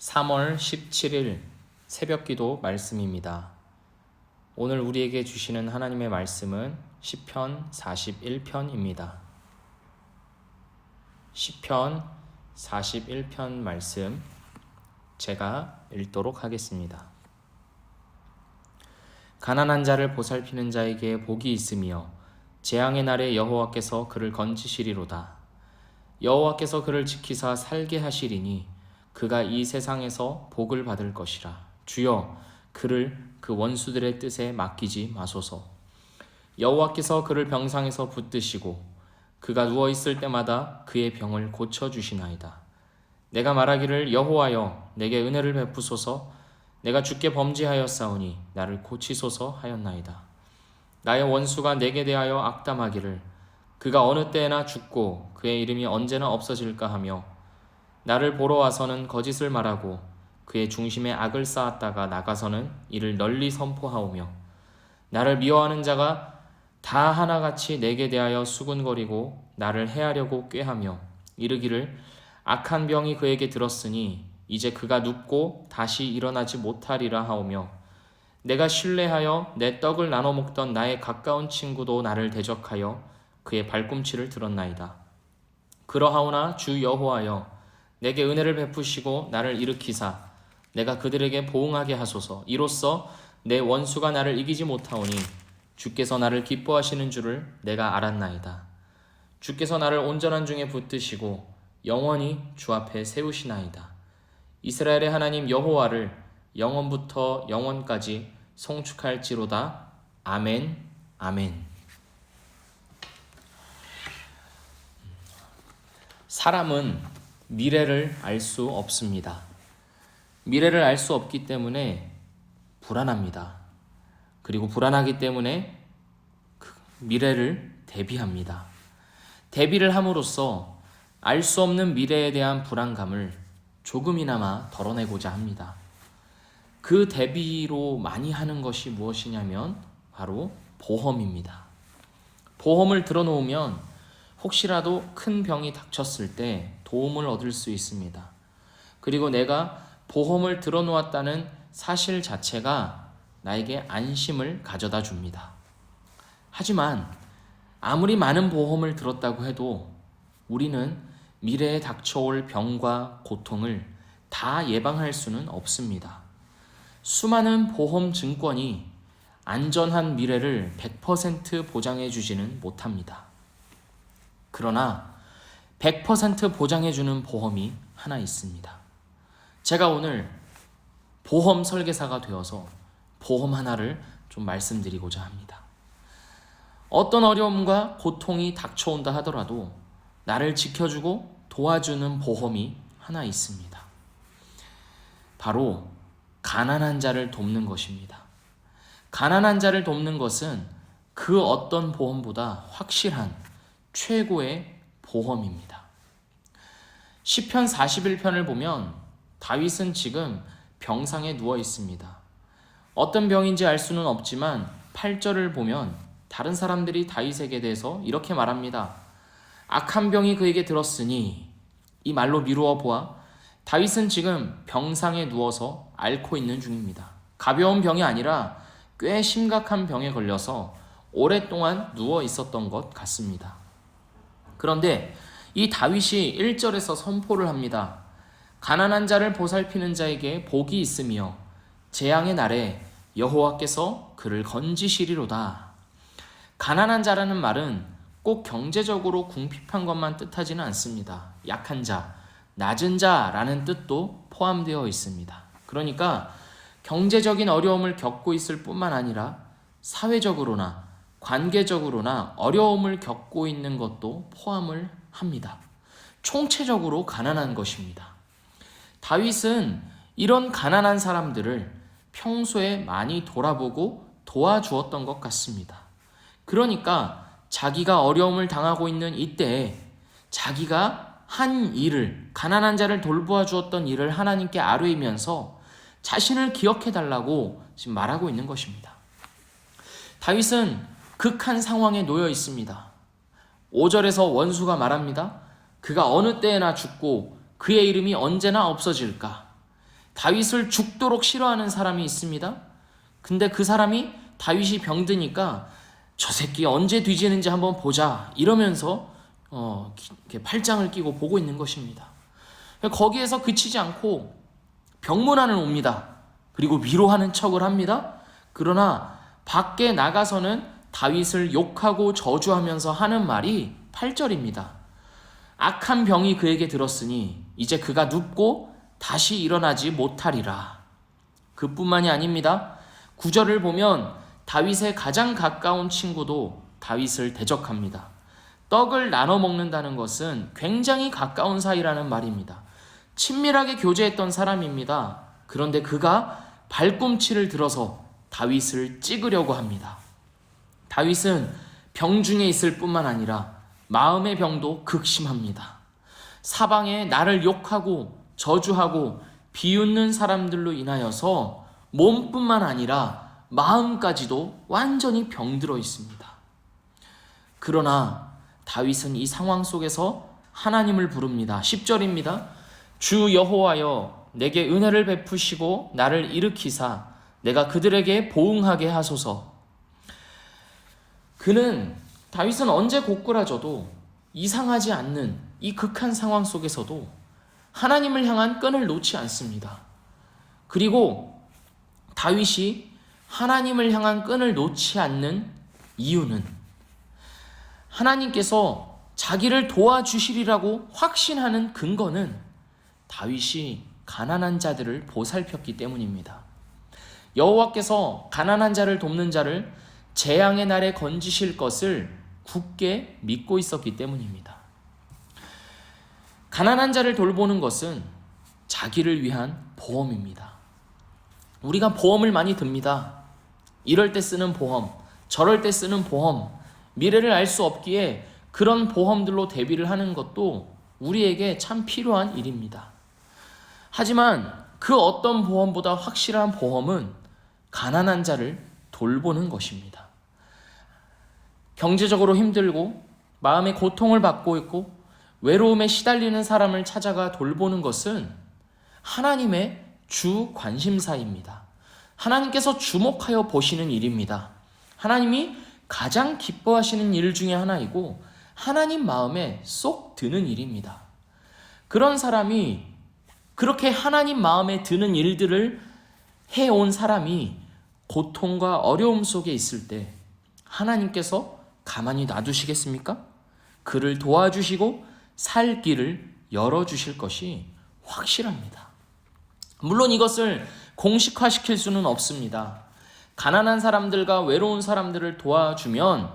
3월 17일 새벽기도 말씀입니다. 오늘 우리에게 주시는 하나님의 말씀은 시편 41편입니다. 시편 41편 말씀 제가 읽도록 하겠습니다. 가난한 자를 보살피는 자에게 복이 있으며 재앙의 날에 여호와께서 그를 건지시리로다. 여호와께서 그를 지키사 살게 하시리니 그가 이 세상에서 복을 받을 것이라. 주여 그를 그 원수들의 뜻에 맡기지 마소서. 여호와께서 그를 병상에서 붙드시고 그가 누워있을 때마다 그의 병을 고쳐주시나이다. 내가 말하기를 여호와여 내게 은혜를 베푸소서. 내가 주께 범죄하였사오니 나를 고치소서 하였나이다. 나의 원수가 내게 대하여 악담하기를 그가 어느 때에나 죽고 그의 이름이 언제나 없어질까 하며 나를 보러 와서는 거짓을 말하고 그의 중심에 악을 쌓았다가 나가서는 이를 널리 선포하오며 나를 미워하는 자가 다 하나같이 내게 대하여 수군거리고 나를 해하려고 꾀하며 이르기를 악한 병이 그에게 들었으니 이제 그가 눕고 다시 일어나지 못하리라 하오며 내가 신뢰하여 내 떡을 나눠 먹던 나의 가까운 친구도 나를 대적하여 그의 발꿈치를 들었나이다. 그러하오나 주 여호와여 내게 은혜를 베푸시고 나를 일으키사 내가 그들에게 보응하게 하소서. 이로써 내 원수가 나를 이기지 못하오니 주께서 나를 기뻐하시는 줄을 내가 알았나이다. 주께서 나를 온전한 중에 붙드시고 영원히 주 앞에 세우시나이다. 이스라엘의 하나님 여호와를 영원부터 영원까지 송축할지로다. 아멘, 아멘. 사람은 미래를 알 수 없습니다. 미래를 알 수 없기 때문에 불안합니다. 그리고 불안하기 때문에 미래를 대비합니다. 대비를 함으로써 알 수 없는 미래에 대한 불안감을 조금이나마 덜어내고자 합니다. 그 대비로 많이 하는 것이 무엇이냐면 바로 보험입니다. 보험을 들어놓으면 혹시라도 큰 병이 닥쳤을 때 도움을 얻을 수 있습니다. 그리고 내가 보험을 들어놓았다는 사실 자체가 나에게 안심을 가져다 줍니다. 하지만 아무리 많은 보험을 들었다고 해도 우리는 미래에 닥쳐올 병과 고통을 다 예방할 수는 없습니다. 수많은 보험 증권이 안전한 미래를 100% 보장해 주지는 못합니다. 그러나 100% 보장해주는 보험이 하나 있습니다. 제가 오늘 보험 설계사가 되어서 보험 하나를 좀 말씀드리고자 합니다. 어떤 어려움과 고통이 닥쳐온다 하더라도 나를 지켜주고 도와주는 보험이 하나 있습니다. 바로 가난한 자를 돕는 것입니다. 가난한 자를 돕는 것은 그 어떤 보험보다 확실한 최고의 보험입니다. 시편 41편을 보면 다윗은 지금 병상에 누워 있습니다. 어떤 병인지 알 수는 없지만 8절을 보면 다른 사람들이 다윗에게 대해서 이렇게 말합니다. 악한 병이 그에게 들었으니 이 말로 미루어 보아 다윗은 지금 병상에 누워서 앓고 있는 중입니다. 가벼운 병이 아니라 꽤 심각한 병에 걸려서 오랫동안 누워 있었던 것 같습니다. 그런데 이 다윗이 1절에서 선포를 합니다. 가난한 자를 보살피는 자에게 복이 있으며 재앙의 날에 여호와께서 그를 건지시리로다. 가난한 자라는 말은 꼭 경제적으로 궁핍한 것만 뜻하지는 않습니다. 약한 자, 낮은 자라는 뜻도 포함되어 있습니다. 그러니까 경제적인 어려움을 겪고 있을 뿐만 아니라 사회적으로나 관계적으로나 어려움을 겪고 있는 것도 포함을 합니다. 총체적으로 가난한 것입니다. 다윗은 이런 가난한 사람들을 평소에 많이 돌아보고 도와주었던 것 같습니다. 그러니까 자기가 어려움을 당하고 있는 이때에 자기가 한 일을, 가난한 자를 돌보아 주었던 일을 하나님께 아뢰면서 자신을 기억해달라고 지금 말하고 있는 것입니다. 다윗은 극한 상황에 놓여 있습니다. 5절에서 원수가 말합니다. 그가 어느 때에나 죽고 그의 이름이 언제나 없어질까? 다윗을 죽도록 싫어하는 사람이 있습니다. 근데 그 사람이 다윗이 병드니까 저 새끼 언제 뒤지는지 한번 보자 이러면서 이렇게 팔짱을 끼고 보고 있는 것입니다. 거기에서 그치지 않고 병문안을 옵니다. 그리고 위로하는 척을 합니다. 그러나 밖에 나가서는 다윗을 욕하고 저주하면서 하는 말이 8절입니다. 악한 병이 그에게 들었으니 이제 그가 눕고 다시 일어나지 못하리라. 그뿐만이 아닙니다. 9절을 보면 다윗의 가장 가까운 친구도 다윗을 대적합니다. 떡을 나눠 먹는다는 것은 굉장히 가까운 사이라는 말입니다. 친밀하게 교제했던 사람입니다. 그런데 그가 발꿈치를 들어서 다윗을 찍으려고 합니다. 다윗은 병중에 있을 뿐만 아니라 마음의 병도 극심합니다. 사방에 나를 욕하고 저주하고 비웃는 사람들로 인하여서 몸뿐만 아니라 마음까지도 완전히 병들어 있습니다. 그러나 다윗은 이 상황 속에서 하나님을 부릅니다. 10절입니다. 주 여호와여 내게 은혜를 베푸시고 나를 일으키사 내가 그들에게 보응하게 하소서. 다윗은 언제 고꾸라져도 이상하지 않는 이 극한 상황 속에서도 하나님을 향한 끈을 놓지 않습니다. 그리고 다윗이 하나님을 향한 끈을 놓지 않는 이유는 하나님께서 자기를 도와주시리라고 확신하는 근거는 다윗이 가난한 자들을 보살폈기 때문입니다. 여호와께서 가난한 자를 돕는 자를 재앙의 날에 건지실 것을 굳게 믿고 있었기 때문입니다. 가난한 자를 돌보는 것은 자기를 위한 보험입니다. 우리가 보험을 많이 듭니다. 이럴 때 쓰는 보험, 저럴 때 쓰는 보험, 미래를 알 수 없기에 그런 보험들로 대비를 하는 것도 우리에게 참 필요한 일입니다. 하지만 그 어떤 보험보다 확실한 보험은 가난한 자를 돌보는 것입니다. 경제적으로 힘들고 마음의 고통을 받고 있고 외로움에 시달리는 사람을 찾아가 돌보는 것은 하나님의 주 관심사입니다. 하나님께서 주목하여 보시는 일입니다. 하나님이 가장 기뻐하시는 일 중에 하나이고 하나님 마음에 쏙 드는 일입니다. 그런 사람이 그렇게 하나님 마음에 드는 일들을 해온 사람이 고통과 어려움 속에 있을 때 하나님께서 가만히 놔두시겠습니까? 그를 도와주시고 살 길을 열어주실 것이 확실합니다. 물론 이것을 공식화시킬 수는 없습니다. 가난한 사람들과 외로운 사람들을 도와주면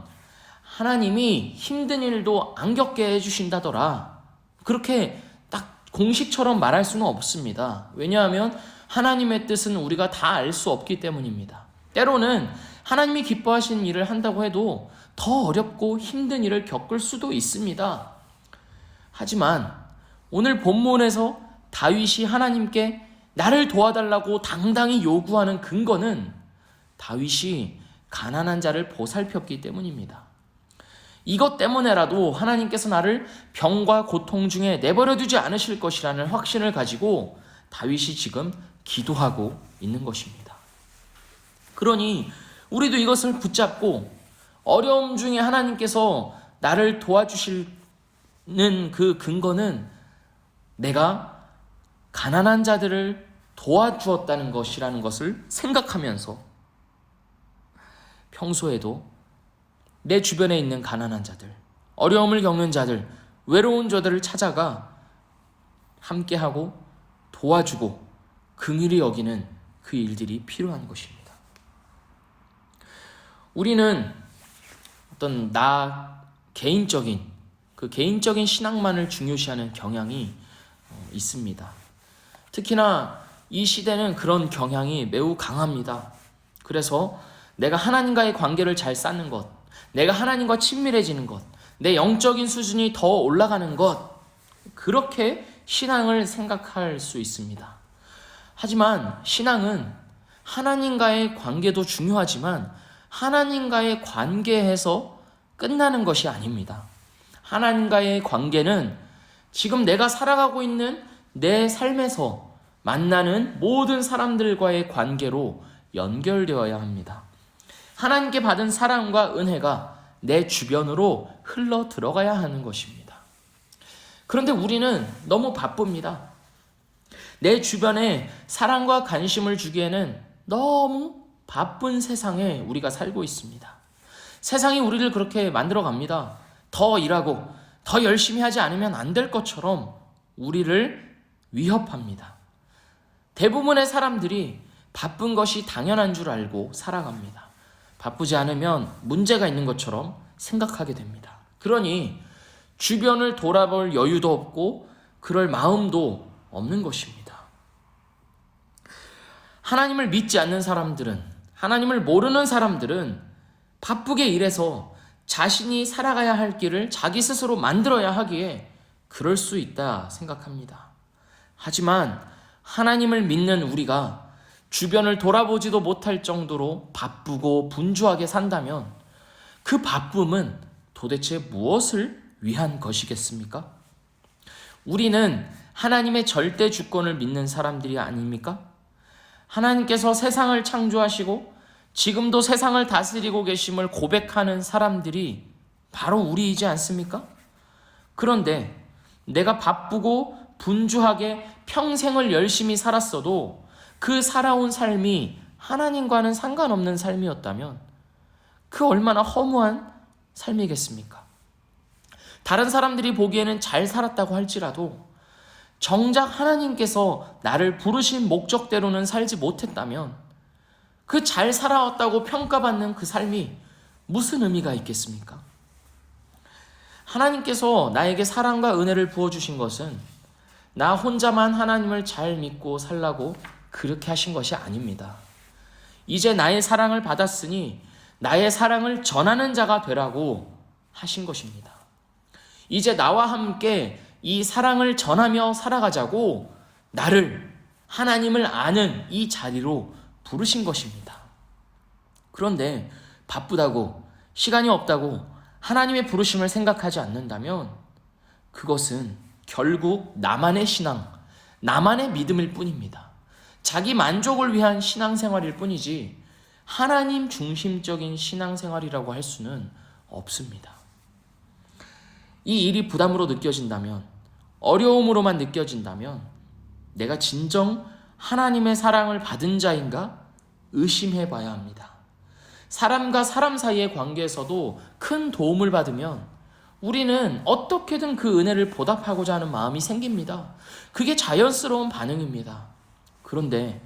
하나님이 힘든 일도 안 겪게 해주신다더라. 그렇게 딱 공식처럼 말할 수는 없습니다. 왜냐하면 하나님의 뜻은 우리가 다 알 수 없기 때문입니다. 때로는 하나님이 기뻐하시는 일을 한다고 해도 더 어렵고 힘든 일을 겪을 수도 있습니다. 하지만 오늘 본문에서 다윗이 하나님께 나를 도와달라고 당당히 요구하는 근거는 다윗이 가난한 자를 보살폈기 때문입니다. 이것 때문에라도 하나님께서 나를 병과 고통 중에 내버려 두지 않으실 것이라는 확신을 가지고 다윗이 지금 기도하고 있는 것입니다. 그러니 우리도 이것을 붙잡고 어려움 중에 하나님께서 나를 도와주시는 그 근거는 내가 가난한 자들을 도와주었다는 것이라는 것을 생각하면서 평소에도 내 주변에 있는 가난한 자들, 어려움을 겪는 자들, 외로운 자들을 찾아가 함께하고 도와주고 긍휼히 여기는 그 일들이 필요한 것입니다. 우리는 어떤 개인적인 신앙만을 중요시하는 경향이 있습니다. 특히나 이 시대는 그런 경향이 매우 강합니다. 그래서 내가 하나님과의 관계를 잘 쌓는 것, 내가 하나님과 친밀해지는 것, 내 영적인 수준이 더 올라가는 것, 그렇게 신앙을 생각할 수 있습니다. 하지만 신앙은 하나님과의 관계도 중요하지만 하나님과의 관계에서 끝나는 것이 아닙니다. 하나님과의 관계는 지금 내가 살아가고 있는 내 삶에서 만나는 모든 사람들과의 관계로 연결되어야 합니다. 하나님께 받은 사랑과 은혜가 내 주변으로 흘러 들어가야 하는 것입니다. 그런데 우리는 너무 바쁩니다. 내 주변에 사랑과 관심을 주기에는 너무 바쁜 세상에 우리가 살고 있습니다. 세상이 우리를 그렇게 만들어 갑니다. 더 일하고 더 열심히 하지 않으면 안 될 것처럼 우리를 위협합니다. 대부분의 사람들이 바쁜 것이 당연한 줄 알고 살아갑니다. 바쁘지 않으면 문제가 있는 것처럼 생각하게 됩니다. 그러니 주변을 돌아볼 여유도 없고 그럴 마음도 없는 것입니다. 하나님을 믿지 않는 사람들은, 하나님을 모르는 사람들은 바쁘게 일해서 자신이 살아가야 할 길을 자기 스스로 만들어야 하기에 그럴 수 있다 생각합니다. 하지만 하나님을 믿는 우리가 주변을 돌아보지도 못할 정도로 바쁘고 분주하게 산다면 그 바쁨은 도대체 무엇을 위한 것이겠습니까? 우리는 하나님의 절대 주권을 믿는 사람들이 아닙니까? 하나님께서 세상을 창조하시고 지금도 세상을 다스리고 계심을 고백하는 사람들이 바로 우리이지 않습니까? 그런데 내가 바쁘고 분주하게 평생을 열심히 살았어도 그 살아온 삶이 하나님과는 상관없는 삶이었다면 그 얼마나 허무한 삶이겠습니까? 다른 사람들이 보기에는 잘 살았다고 할지라도 정작 하나님께서 나를 부르신 목적대로는 살지 못했다면 그 잘 살아왔다고 평가받는 그 삶이 무슨 의미가 있겠습니까? 하나님께서 나에게 사랑과 은혜를 부어주신 것은 나 혼자만 하나님을 잘 믿고 살라고 그렇게 하신 것이 아닙니다. 이제 나의 사랑을 받았으니 나의 사랑을 전하는 자가 되라고 하신 것입니다. 이제 나와 함께 이 사랑을 전하며 살아가자고 나를, 하나님을 아는 이 자리로 부르신 것입니다. 그런데 바쁘다고, 시간이 없다고 하나님의 부르심을 생각하지 않는다면 그것은 결국 나만의 신앙, 나만의 믿음일 뿐입니다. 자기 만족을 위한 신앙생활일 뿐이지 하나님 중심적인 신앙생활이라고 할 수는 없습니다. 이 일이 부담으로 느껴진다면, 어려움으로만 느껴진다면 내가 진정 하나님의 사랑을 받은 자인가 의심해 봐야 합니다. 사람과 사람 사이의 관계에서도 큰 도움을 받으면 우리는 어떻게든 그 은혜를 보답하고자 하는 마음이 생깁니다. 그게 자연스러운 반응입니다. 그런데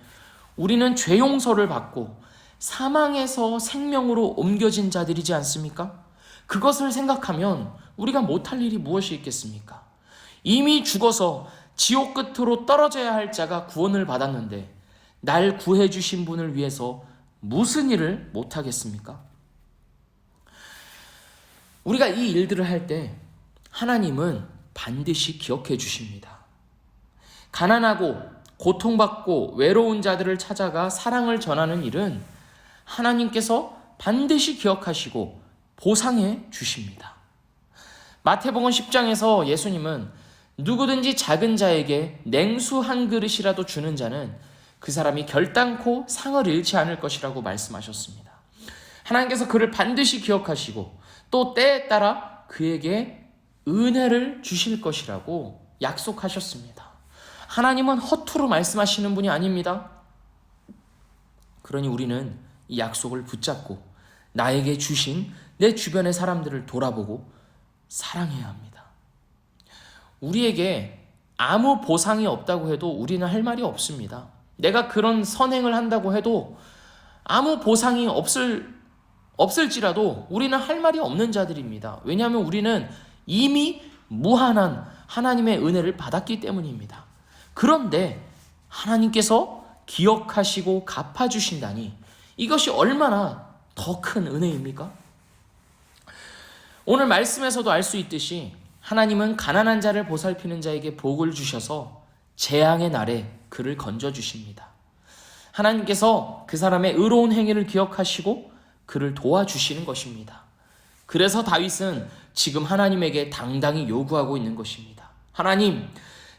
우리는 죄 용서를 받고 사망에서 생명으로 옮겨진 자들이지 않습니까? 그것을 생각하면 우리가 못할 일이 무엇이 있겠습니까? 이미 죽어서 지옥 끝으로 떨어져야 할 자가 구원을 받았는데 날 구해 주신 분을 위해서 무슨 일을 못하겠습니까? 우리가 이 일들을 할 때 하나님은 반드시 기억해 주십니다. 가난하고 고통받고 외로운 자들을 찾아가 사랑을 전하는 일은 하나님께서 반드시 기억하시고 보상해 주십니다. 마태복음 10장에서 예수님은 누구든지 작은 자에게 냉수 한 그릇이라도 주는 자는 그 사람이 결단코 상을 잃지 않을 것이라고 말씀하셨습니다. 하나님께서 그를 반드시 기억하시고 또 때에 따라 그에게 은혜를 주실 것이라고 약속하셨습니다. 하나님은 허투루 말씀하시는 분이 아닙니다. 그러니 우리는 이 약속을 붙잡고 나에게 주신 내 주변의 사람들을 돌아보고 사랑해야 합니다. 우리에게 아무 보상이 없다고 해도 우리는 할 말이 없습니다. 내가 그런 선행을 한다고 해도 아무 보상이 없을지라도 우리는 할 말이 없는 자들입니다. 왜냐하면 우리는 이미 무한한 하나님의 은혜를 받았기 때문입니다. 그런데 하나님께서 기억하시고 갚아주신다니 이것이 얼마나 더 큰 은혜입니까? 오늘 말씀에서도 알 수 있듯이 하나님은 가난한 자를 보살피는 자에게 복을 주셔서 재앙의 날에 그를 건져주십니다. 하나님께서 그 사람의 의로운 행위를 기억하시고 그를 도와주시는 것입니다. 그래서 다윗은 지금 하나님에게 당당히 요구하고 있는 것입니다. 하나님,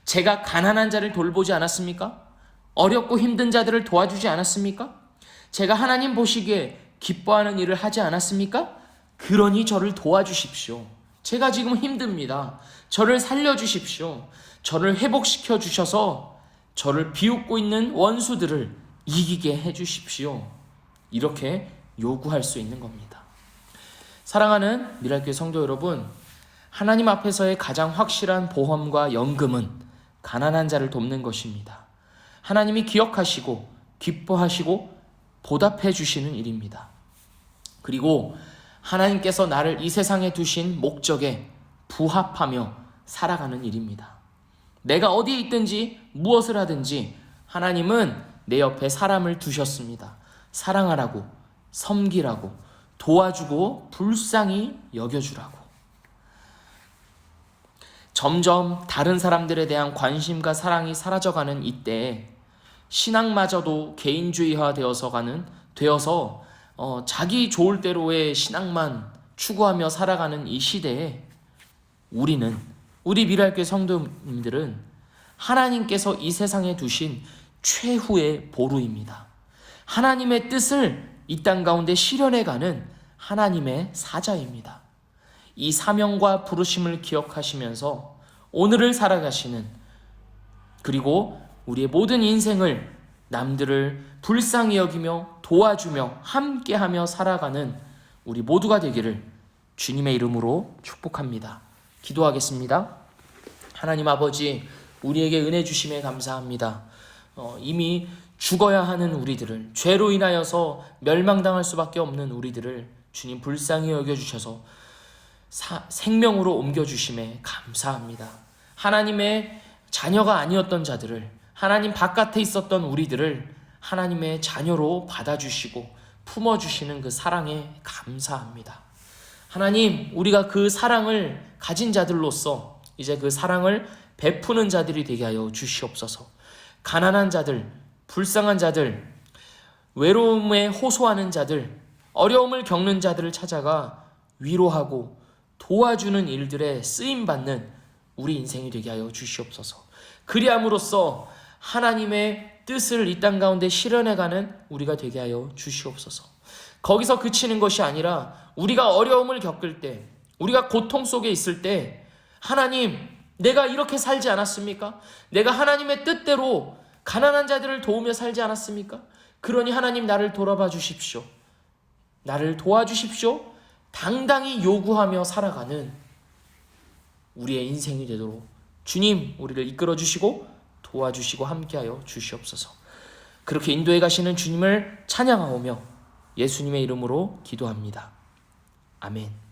제가 가난한 자를 돌보지 않았습니까? 어렵고 힘든 자들을 도와주지 않았습니까? 제가 하나님 보시기에 기뻐하는 일을 하지 않았습니까? 그러니 저를 도와주십시오. 제가 지금 힘듭니다. 저를 살려주십시오. 저를 회복시켜 주셔서 저를 비웃고 있는 원수들을 이기게 해주십시오. 이렇게 요구할 수 있는 겁니다. 사랑하는 미랄교회 성도 여러분, 하나님 앞에서의 가장 확실한 보험과 연금은 가난한 자를 돕는 것입니다. 하나님이 기억하시고 기뻐하시고 보답해 주시는 일입니다. 그리고 하나님께서 나를 이 세상에 두신 목적에 부합하며 살아가는 일입니다. 내가 어디에 있든지 무엇을 하든지 하나님은 내 옆에 사람을 두셨습니다. 사랑하라고, 섬기라고, 도와주고 불쌍히 여겨주라고. 점점 다른 사람들에 대한 관심과 사랑이 사라져가는 이때에 신앙마저도 개인주의화 되어서 자기 좋을 대로의 신앙만 추구하며 살아가는 이 시대에 우리 미랄교회 성도님들은 하나님께서 이 세상에 두신 최후의 보루입니다. 하나님의 뜻을 이 땅 가운데 실현해가는 하나님의 사자입니다. 이 사명과 부르심을 기억하시면서 오늘을 살아가시는, 그리고 우리의 모든 인생을 남들을 불쌍히 여기며 도와주며 함께하며 살아가는 우리 모두가 되기를 주님의 이름으로 축복합니다. 기도하겠습니다. 하나님 아버지, 우리에게 은혜 주심에 감사합니다. 이미 죽어야 하는 우리들을, 죄로 인하여서 멸망당할 수밖에 없는 우리들을 주님 불쌍히 여겨주셔서 생명으로 옮겨주심에 감사합니다. 하나님의 자녀가 아니었던 자들을, 하나님 바깥에 있었던 우리들을 하나님의 자녀로 받아주시고 품어주시는 그 사랑에 감사합니다. 하나님, 우리가 그 사랑을 가진 자들로서 이제 그 사랑을 베푸는 자들이 되게 하여 주시옵소서. 가난한 자들, 불쌍한 자들, 외로움에 호소하는 자들, 어려움을 겪는 자들을 찾아가 위로하고 도와주는 일들에 쓰임받는 우리 인생이 되게 하여 주시옵소서. 그리함으로써 하나님의 뜻을 이 땅 가운데 실현해가는 우리가 되게 하여 주시옵소서. 거기서 그치는 것이 아니라 우리가 어려움을 겪을 때, 우리가 고통 속에 있을 때 하나님, 내가 이렇게 살지 않았습니까? 내가 하나님의 뜻대로 가난한 자들을 도우며 살지 않았습니까? 그러니 하나님, 나를 돌아봐 주십시오. 나를 도와주십시오. 당당히 요구하며 살아가는 우리의 인생이 되도록 주님, 우리를 이끌어 주시고 도와주시고 함께하여 주시옵소서. 그렇게 인도해 가시는 주님을 찬양하오며 예수님의 이름으로 기도합니다. 아멘.